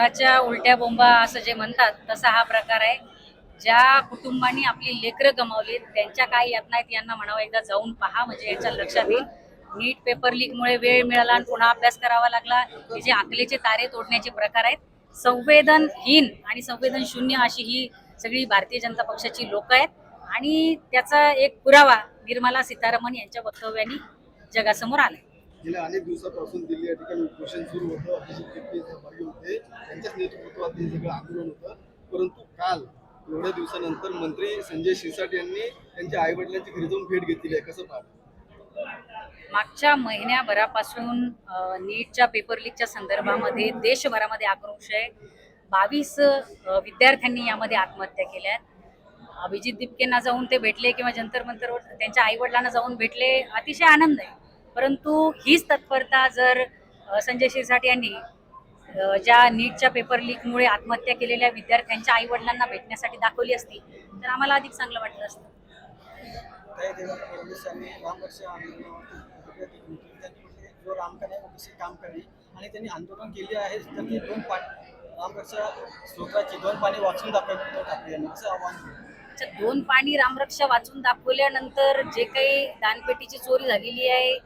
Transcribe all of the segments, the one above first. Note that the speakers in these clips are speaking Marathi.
चोराच्या उलट्या बोंबा असं जे म्हणतात तसा हा प्रकार आहे. ज्या कुटुंबांनी आपली लेकरं गमावली त्यांच्या काय यातना आहेत यांना म्हणावं एकदा जाऊन पहा, म्हणजे यांच्या लक्षात येईल. नीट पेपर लीकमुळे वेळ मिळाला आणि पुन्हा अभ्यास करावा लागला, हे जे अकलेचे तारे तोडण्याचे प्रकार आहेत. संवेदनहीन आणि संवेदन शून्य अशी ही सगळी भारतीय जनता पक्षाची लोक आहेत आणि त्याचा एक पुरावा निर्मला सीतारामन यांच्या वक्तव्याने जगासमोर आलाय. गेल्या अनेक दिवसापासून दिल्ली या ठिकाणी उपोषण सुरू होतं. अभिजित तिप्पी सहभागी होते, त्यांच्याच नेतृत्वात हे सगळं आंदोलन होतं. परंतु काल एवढ्या दिवसानंतर मंत्री संजय शिरसाट यांनी त्यांच्या आई वडिलांची घरी जाऊन भेट घेतली आहे. कसं पाहता? मागच्या महिन्याभरापासून नीटच्या पेपर लीकच्या संदर्भामध्ये देशभरामध्ये आक्रोश आहे. 22 विद्यार्थ्यांनी यामध्ये आत्महत्या केल्या आहेत. अभिजित दिपकेंना जाऊन ते भेटले किंवा जंतर मंतरवर त्यांच्या आई वडिलांना जाऊन भेटले, अतिशय आनंद आहे. परंतु हीच तत्परता जर संजय शिरसाट यांनी ज्या नीटच्या पेपर लीकमुळे आत्महत्या केलेल्या विद्यार्थ्यांच्या आई वडिलांना भेटण्यासाठी दाखवली असती तर आम्हाला अधिक चांगलं वाटलं असतं. जो राम का नाही ओबीसी काम करणे आणि त्यांनी आंदोलन केले आहे तर ते रामरक्षा स्तोत्राची 2 पाणी वाचून दाखवतो ठाकरे यांनी असं आव्हान केलं. 2 पाणी रामरक्षा वाचून दाखवल्यानंतर जे काही दानपेटीची चोरी झालेली आहे,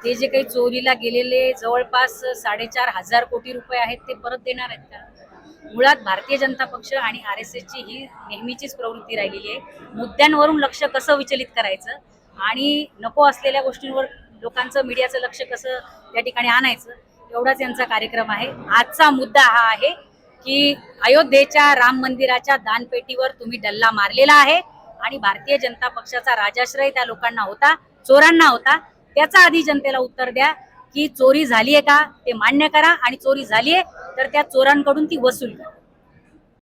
ते जे काही चोरीला गेलेले जवळपास 4,500 कोटी रुपये आहेत ते परत देणार आहेत का? मुळात भारतीय जनता पक्ष आणि RSSची ही नेहमीचीच प्रवृत्ती राहिलेली आहे. मुद्द्यांवरून लक्ष कसं विचलित करायचं आणि नको असलेल्या गोष्टींवर लोकांचं मीडियाचं लक्ष कसं त्या ठिकाणी आणायचं, एवढाच यांचा कार्यक्रम आहे. आजचा मुद्दा हा आहे की अयोध्येच्या राम मंदिराच्या दानपेटीवर तुम्ही डल्ला मारलेला आहे आणि भारतीय जनता पक्षाचा राजाश्रय त्या लोकांना होता, चोरांना होता. त्याचा आधी जनतेला उत्तर द्या की चोरी झालीये का ते मान्य करा आणि चोरी झालीये तर त्या चोरांकडून ती वसूल करा.